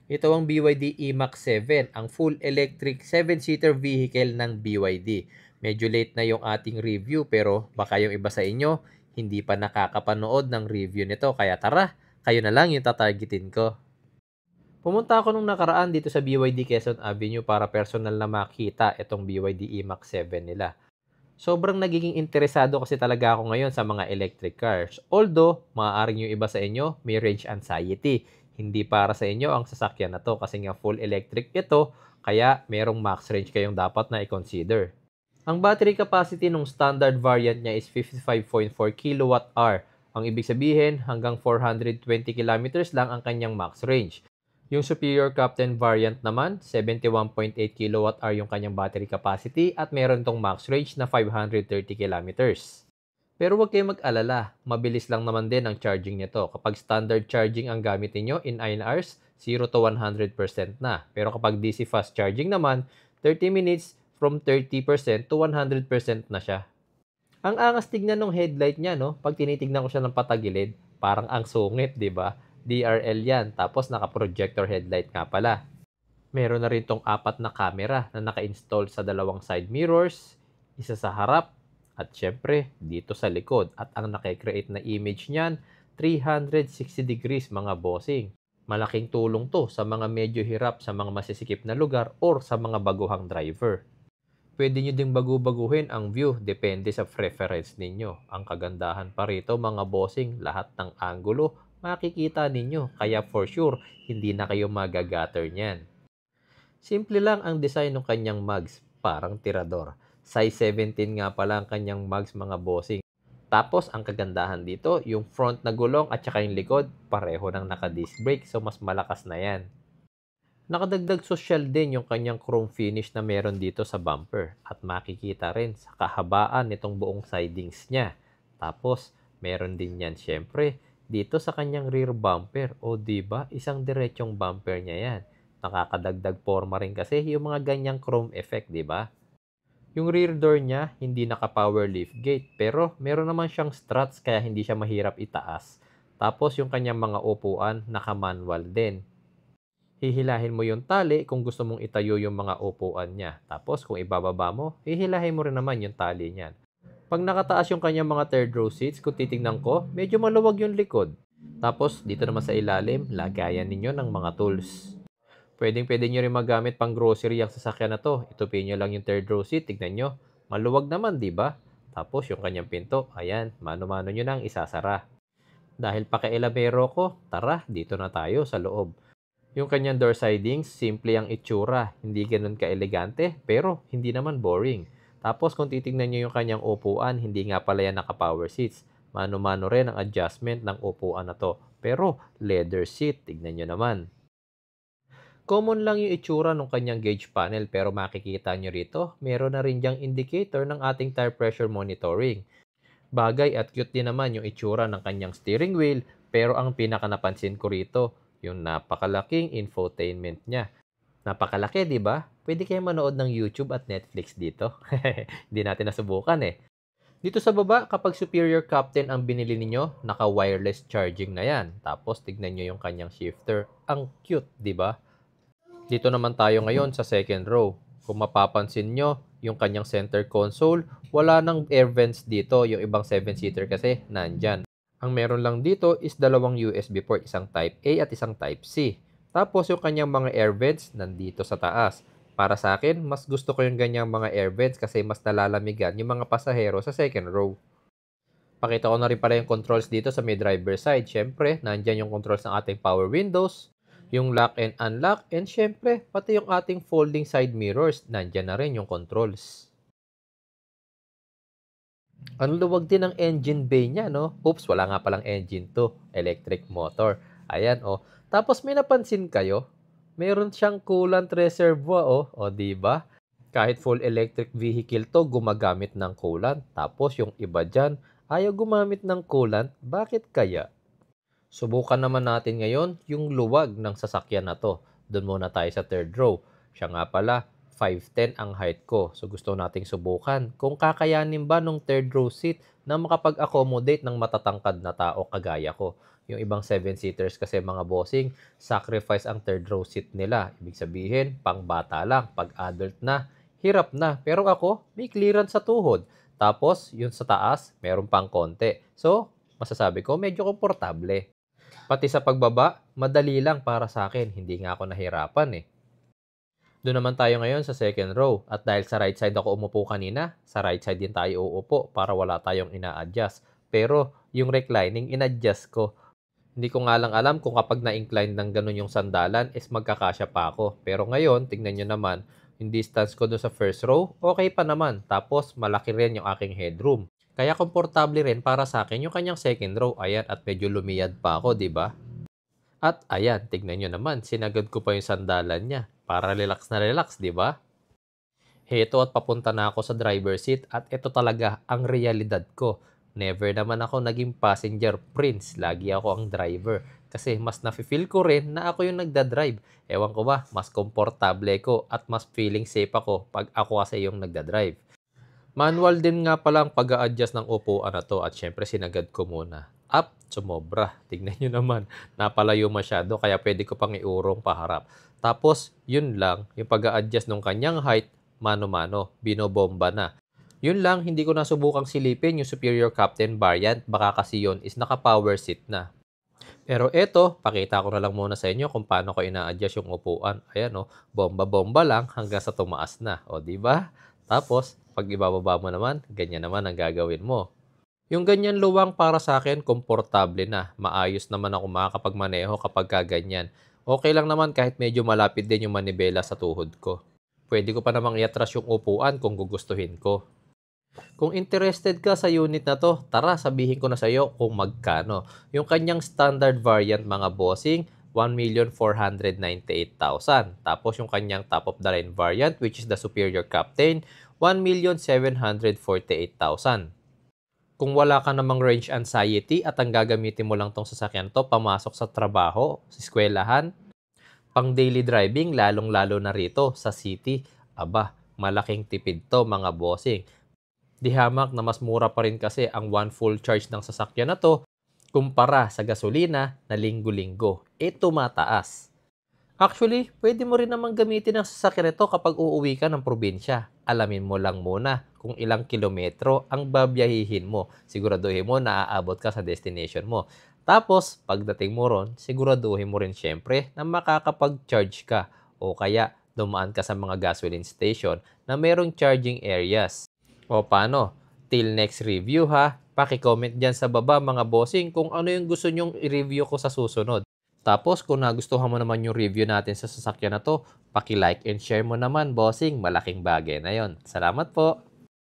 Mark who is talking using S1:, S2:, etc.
S1: Ito ang BYD E-MAX 7, ang full electric 7-seater vehicle ng BYD. Medyo late na yung ating review pero baka yung iba sa inyo hindi pa nakakapanood ng review nito. Kaya tara, kayo na lang yung tatargetin ko. Pumunta ako nung nakaraan dito sa BYD Quezon Avenue para personal na makita itong BYD E-MAX 7 nila. Sobrang nagiging interesado kasi talaga ako ngayon sa mga electric cars. Although, maaaring yung iba sa inyo may range anxiety. Hindi para sa inyo ang sasakyan na to kasi nga full electric ito, kaya merong max range kayong dapat na i-consider. Ang battery capacity ng standard variant niya is 55.4 kWh. Ang ibig sabihin, hanggang 420 kilometers lang ang kanyang max range. Yung Superior Captain variant naman, 71.8 kWh yung kanyang battery capacity at meron tong max range na 530 kilometers. Pero huwag kayong mag-alala, mabilis lang naman din ang charging nito. Kapag standard charging ang gamit niyo in 9 hours, 0 to 100% na. Pero kapag DC fast charging naman, 30 minutes from 30% to 100% na siya. Ang angas tignan ng headlight niya, no? Pag tinitignan ko siya ng patagilid, parang ang sungit, di ba? DRL yan, tapos naka-projector headlight nga pala. Meron na rin tong apat na camera na naka-install sa dalawang side mirrors, isa sa harap, at syempre, dito sa likod. At ang nakikreate na image niyan, 360 degrees mga bossing. Malaking tulong to sa mga medyo hirap sa mga masisikip na lugar or sa mga baguhang driver. Pwede nyo ding bagu-baguhin ang view, depende sa preference ninyo. Ang kagandahan pa rito mga bossing, lahat ng anggulo makikita ninyo, kaya for sure, hindi na kayo magagatter niyan. Simple lang ang design ng kanyang mugs, parang tirador. Size 17 nga pala ang kanyang mugs mga bossing. Tapos ang kagandahan dito, yung front na gulong at saka yung likod, pareho ng naka-disc brake so mas malakas na yan. Nakadagdag sosyal din yung kanyang chrome finish na meron dito sa bumper at makikita rin sa kahabaan nitong buong sidings niya. Tapos, meron din yan syempre dito sa kanyang rear bumper. O di ba isang diretsong bumper niya yan. Nakakadagdag forma rin kasi yung mga ganyang chrome effect, di ba? Yung rear door niya, hindi naka-power liftgate, pero meron naman siyang struts kaya hindi siya mahirap itaas. Tapos yung kanyang mga upuan, naka-manual din. Hihilahin mo yung tali kung gusto mong itayo yung mga upuan niya. Tapos kung ibababa mo, hihilahin mo rin naman yung tali niyan. Pag nakataas yung kanyang mga third row seats, kung titignan ko, medyo maluwag yung likod. Tapos dito naman sa ilalim, lagayan ninyo ng mga tools. Pwedeng-pwede nyo rin magamit pang grocery ang sasakyan na to. Itupin nyo lang yung third row seat, tignan nyo. Maluwag naman, di ba? Tapos yung kanyang pinto, ayan, mano-mano nyo nang isasara. Dahil pakialamero ko, tara, dito na tayo sa loob. Yung kanyang door sidings, simple ang itsura. Hindi ganun ka-elegante, pero hindi naman boring. Tapos kung titignan nyo yung kanyang upuan, hindi nga pala yan naka-power seats. Mano-mano rin ang adjustment ng upuan na to. Pero leather seat, tignan nyo naman. Common lang yung itsura ng kanyang gauge panel pero makikita nyo rito, meron na rin diyang indicator ng ating tire pressure monitoring. Bagay at cute din naman yung itsura ng kanyang steering wheel, pero ang pinaka napansin ko rito, yung napakalaking infotainment niya. Napakalaki, di ba? Pwede kayo manood ng YouTube at Netflix dito. Hindi natin nasubukan eh. Dito sa baba, kapag Superior Captain ang binili ninyo, naka-wireless charging na yan. Tapos tignan nyo yung kanyang shifter. Ang cute, di ba? Dito naman tayo ngayon sa second row. Kung mapapansin nyo, yung kanyang center console, wala nang air vents dito. Yung ibang 7-seater kasi, nandyan. Ang meron lang dito is dalawang USB port, isang Type A at isang Type C. Tapos yung kanyang mga air vents nandito sa taas. Para sa akin, mas gusto ko yung ganyang mga air vents kasi mas nalalamigan yung mga pasahero sa second row. Pakita ko na rin pala yung controls dito sa may driver side. Siyempre, nandyan yung controls ng ating power windows, yung lock and unlock, and syempre, pati yung ating folding side mirrors, nandyan na rin yung controls. Ang luwag din ng engine bay niya, no? Oops, wala nga palang engine to. Electric motor. Ayan, oh. Tapos may napansin kayo? Meron siyang coolant reservoir, oh. O, di ba? Kahit full electric vehicle to, gumagamit ng coolant. Tapos yung iba dyan, ayaw gumamit ng coolant. Bakit kaya? Subukan naman natin ngayon yung luwag ng sasakyan na to. Doon muna tayo sa third row. Siya nga pala, 5'10 ang height ko. So gusto nating subukan kung kakayanin ba nung third row seat na makapag-accommodate ng matatangkad na tao kagaya ko. Yung ibang 7-seaters kasi mga bossing, sacrifice ang third row seat nila. Ibig sabihin, pang bata lang. Pag adult na, hirap na. Pero ako, may clearance sa tuhod. Tapos, yun sa taas, meron pang konti. So, masasabi ko, medyo komportable. Pati sa pagbaba, madali lang para sa akin. Hindi nga ako nahirapan eh. Doon naman tayo ngayon sa second row. At dahil sa right side ako umupo kanina, sa right side din tayo uupo para wala tayong ina-adjust. Pero yung reclining, in-adjust ko. Hindi ko nga lang alam kung kapag na-incline ng ganun yung sandalan is magkakasya pa ako. Pero ngayon, tingnan nyo naman, yung distance ko doon sa first row, okay pa naman. Tapos malaki rin yung aking headroom. Kaya komportable rin para sa akin yung kanyang second row. Ayan, at medyo lumiyad pa ako, di ba? At ayan, tignan nyo naman, sinagad ko pa yung sandalan niya. Para relax na relax, di ba? Heto at papunta na ako sa driver seat at ito talaga ang realidad ko. Never naman ako naging passenger prince. Lagi ako ang driver. Kasi mas nafe-feel ko rin na ako yung nagdadrive. Ewan ko ba, mas komportable ko at mas feeling safe ako pag ako kasi yung nagdadrive. Manual din nga pala ang pag-a-adjust ng upuan na to at syempre sinagad ko muna. Up, sumobra. Tignan nyo naman, napalayo masyado kaya pwede ko pang iurong paharap. Tapos, yun lang, yung pag-a-adjust ng kanyang height, mano-mano, binobomba na. Yun lang, hindi ko nasubukang silipin yung Superior Captain variant, baka kasi yun is naka-power seat na. Pero eto, pakita ko na lang muna sa inyo kung paano ko ina-adjust yung upuan. Ayan o, bomba-bomba lang hanggang sa tumaas na. O, di ba? Tapos, pag ibababa mo naman, ganyan naman ang gagawin mo. Yung ganyan luwang para sa akin, komportable na. Maayos naman ako makakapagmaneho kapag kaganyan. Okay lang naman kahit medyo malapit din yung manibela sa tuhod ko. Pwede ko pa namang iatras yung upuan kung gugustuhin ko. Kung interested ka sa unit na to, tara sabihin ko na sa iyo kung magkano. Yung kanyang standard variant mga bossing, 1,498,000. Tapos yung kanyang top of the line variant which is the Superior Captain, 1,748,000. Kung wala ka namang range anxiety at ang gagamitin mo lang tong sasakyan to pamasok sa trabaho, sa eskwelahan, pang daily driving, lalong-lalo na rito sa city, aba, malaking tipid to mga bossing. Di hamak na mas mura pa rin kasi ang one full charge ng sasakyan na to kumpara sa gasolina na linggo-linggo. Tumataas. Actually, pwede mo rin namang gamitin ang sasakyan nito kapag uuwi ka ng probinsya. Alamin mo lang muna kung ilang kilometro ang babiyahihin mo. Siguraduhin mo na aabot ka sa destination mo. Tapos, pagdating mo ron, siguraduhin mo rin syempre na makakapag-charge ka o kaya dumaan ka sa mga gasoline station na merong charging areas. O paano? Till next review ha. Paki-comment dyan sa baba mga bossing kung ano yung gusto nyong i-review ko sa susunod. Tapos kung nagustuhan mo naman yung review natin sa sasakyan na to, paki-like and share mo naman bossing. Malaking bagay na yon. Salamat po.